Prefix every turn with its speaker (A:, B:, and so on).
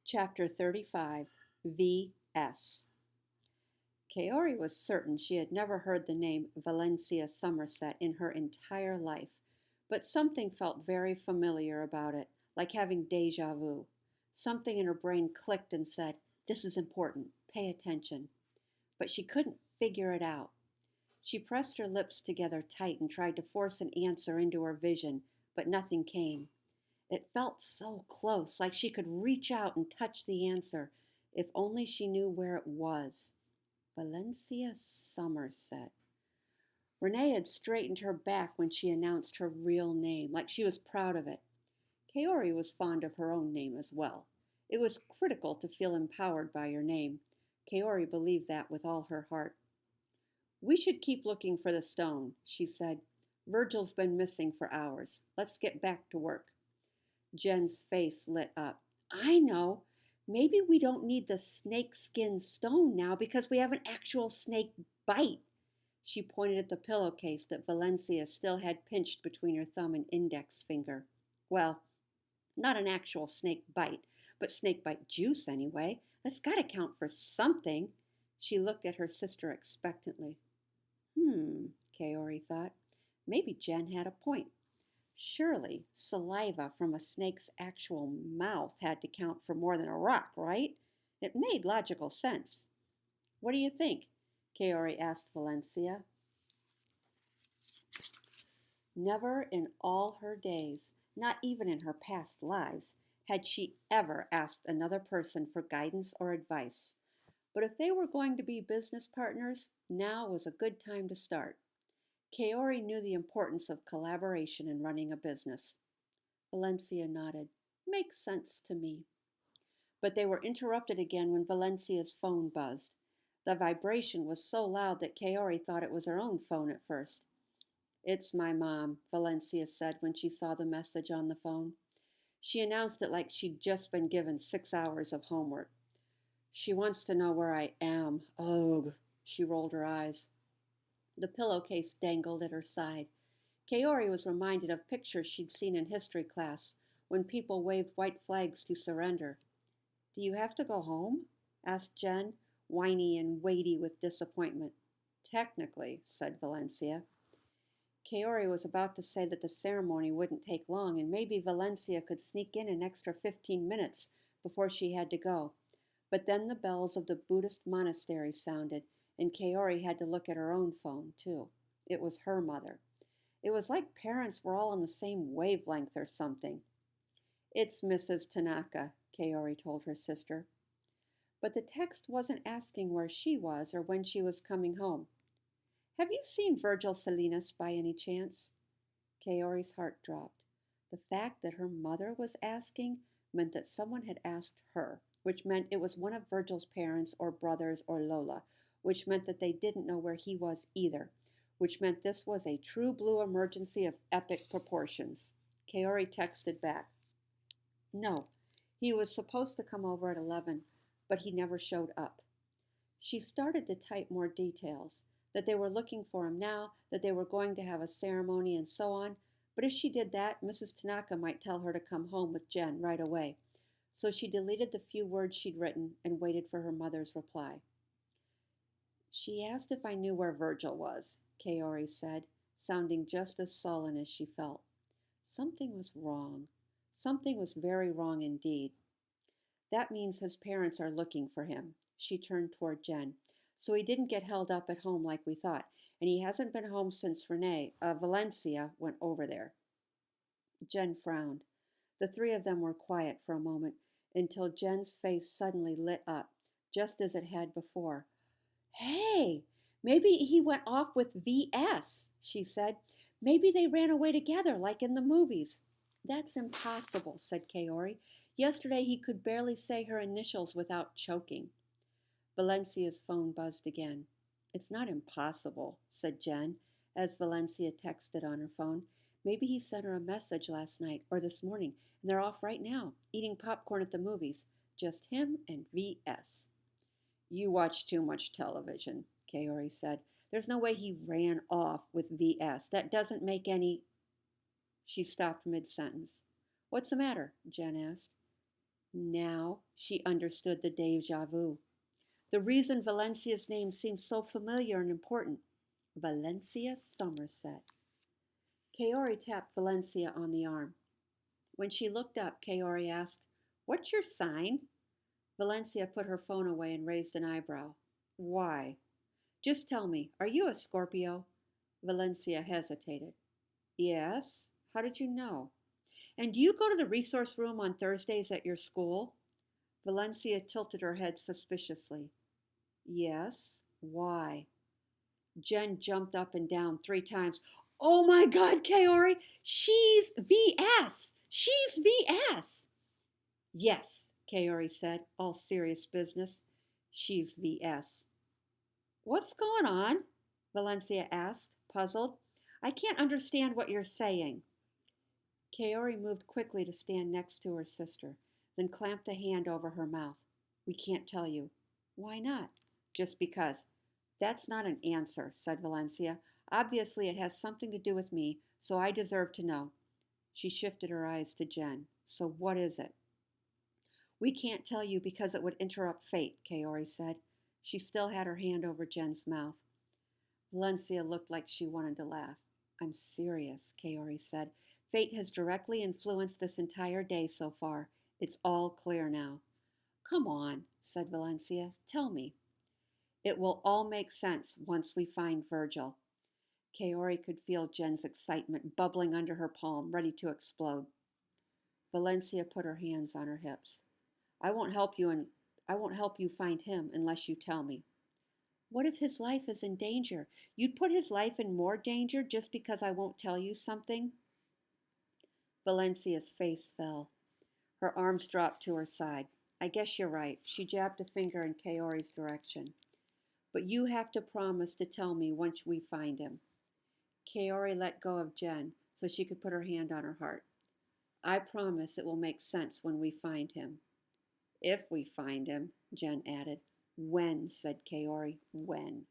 A: Chapter 35 V.S. Kaori was certain she had never heard the name Valencia Somerset in her entire life, but something felt very familiar about it, like having deja vu. Something in her brain clicked and said, "This is important. Pay attention." But she couldn't figure it out. She pressed her lips together tight and tried to force an answer into her vision, but nothing came. It felt so close, like she could reach out and touch the answer, if only she knew where it was. Valencia Somerset. Renee had straightened her back when she announced her real name, like she was proud of it. Kaori was fond of her own name as well. It was critical to feel empowered by your name. Kaori believed that with all her heart. "We should keep looking for the stone," she said. "Virgil's been missing for hours. Let's get back to work." Jen's face lit up. "I know. Maybe we don't need the snake skin stone now because we have an actual snake bite." She pointed at the pillowcase that Valencia still had pinched between her thumb and index finger. "Well, not an actual snake bite, but snake bite juice anyway. That's got to count for something." She looked at her sister expectantly. Kaori thought. Maybe Jen had a point. Surely saliva from a snake's actual mouth had to count for more than a rock, right? It made logical sense. "What do you think?" Kaori asked Valencia. Never in all her days, not even in her past lives, had she ever asked another person for guidance or advice. But if they were going to be business partners, now was a good time to start. Kaori knew the importance of collaboration in running a business. Valencia nodded. "Makes sense to me." But they were interrupted again when Valencia's phone buzzed. The vibration was so loud that Kaori thought it was her own phone at first. "It's my mom," Valencia said when she saw the message on the phone. She announced it like she'd just been given 6 hours of homework. "She wants to know where I am. Ugh." She rolled her eyes. The pillowcase dangled at her side. Kaori was reminded of pictures she'd seen in history class when people waved white flags to surrender. "Do you have to go home?" asked Jen, whiny and weighty with disappointment. "Technically," said Valencia. Kaori was about to say that the ceremony wouldn't take long and maybe Valencia could sneak in an extra 15 minutes before she had to go. But then the bells of the Buddhist monastery sounded, and Kaori had to look at her own phone, too. It was her mother. It was like parents were all on the same wavelength or something. "It's Mrs. Tanaka," Kaori told her sister. But the text wasn't asking where she was or when she was coming home. "Have you seen Virgil Salinas by any chance?" Kaori's heart dropped. The fact that her mother was asking meant that someone had asked her, which meant it was one of Virgil's parents or brothers or Lola, which meant that they didn't know where he was either, which meant this was a true blue emergency of epic proportions. Kaori texted back, "No, he was supposed to come over at 11, but he never showed up." She started to type more details, that they were looking for him now, that they were going to have a ceremony and so on, but if she did that, Mrs. Tanaka might tell her to come home with Jen right away. So she deleted the few words she'd written and waited for her mother's reply. "She asked if I knew where Virgil was," Kaori said, sounding just as sullen as she felt. Something was wrong. Something was very wrong indeed. "That means his parents are looking for him." She turned toward Jen. "So he didn't get held up at home like we thought, and he hasn't been home since Valencia went over there." Jen frowned. The three of them were quiet for a moment until Jen's face suddenly lit up, just as it had before. "Hey, maybe he went off with V.S.," she said. "Maybe they ran away together like in the movies." "That's impossible," said Kaori. "Yesterday he could barely say her initials without choking." Valencia's phone buzzed again. "It's not impossible," said Jen, as Valencia texted on her phone. "Maybe he sent her a message last night or this morning, and they're off right now, eating popcorn at the movies. Just him and V.S." "You watch too much television," Kaori said. "There's no way he ran off with V.S. That doesn't make any—" She stopped mid-sentence. "What's the matter?" Jen asked. Now she understood the deja vu. The reason Valencia's name seemed so familiar and important. Valencia Somerset. Kaori tapped Valencia on the arm. When she looked up, Kaori asked, "What's your sign?" Valencia put her phone away and raised an eyebrow. "Why?" "Just tell me, are you a Scorpio?" Valencia hesitated. "Yes. How did you know?" "And do you go to the resource room on Thursdays at your school?" Valencia tilted her head suspiciously. "Yes. Why?" Jen jumped up and down 3 times. "Oh my God, Kaori! She's VS! She's VS!" "Yes," Kaori said, all serious business. "She's VS." "What's going on?" Valencia asked, puzzled. "I can't understand what you're saying." Kaori moved quickly to stand next to her sister, then clamped a hand over her mouth. "We can't tell you." "Why not?" "Just because." "That's not an answer," said Valencia. "Obviously it has something to do with me, so I deserve to know." She shifted her eyes to Jen. "So what is it?" "We can't tell you because it would interrupt fate," Kaori said. She still had her hand over Jen's mouth. Valencia looked like she wanted to laugh. "I'm serious," Kaori said. "Fate has directly influenced this entire day so far. It's all clear now." "Come on," said Valencia. "Tell me." "It will all make sense once we find Virgil." Kaori could feel Jen's excitement bubbling under her palm, ready to explode. Valencia put her hands on her hips. "I won't help you and I won't help you find him unless you tell me." "What if his life is in danger? You'd put his life in more danger just because I won't tell you something?" Valencia's face fell. Her arms dropped to her side. "I guess you're right." She jabbed a finger in Kaori's direction. "But you have to promise to tell me once we find him." Kaori let go of Jen so she could put her hand on her heart. "I promise it will make sense when we find him." "If we find him," Jen added. "When," said Kaori. "When?"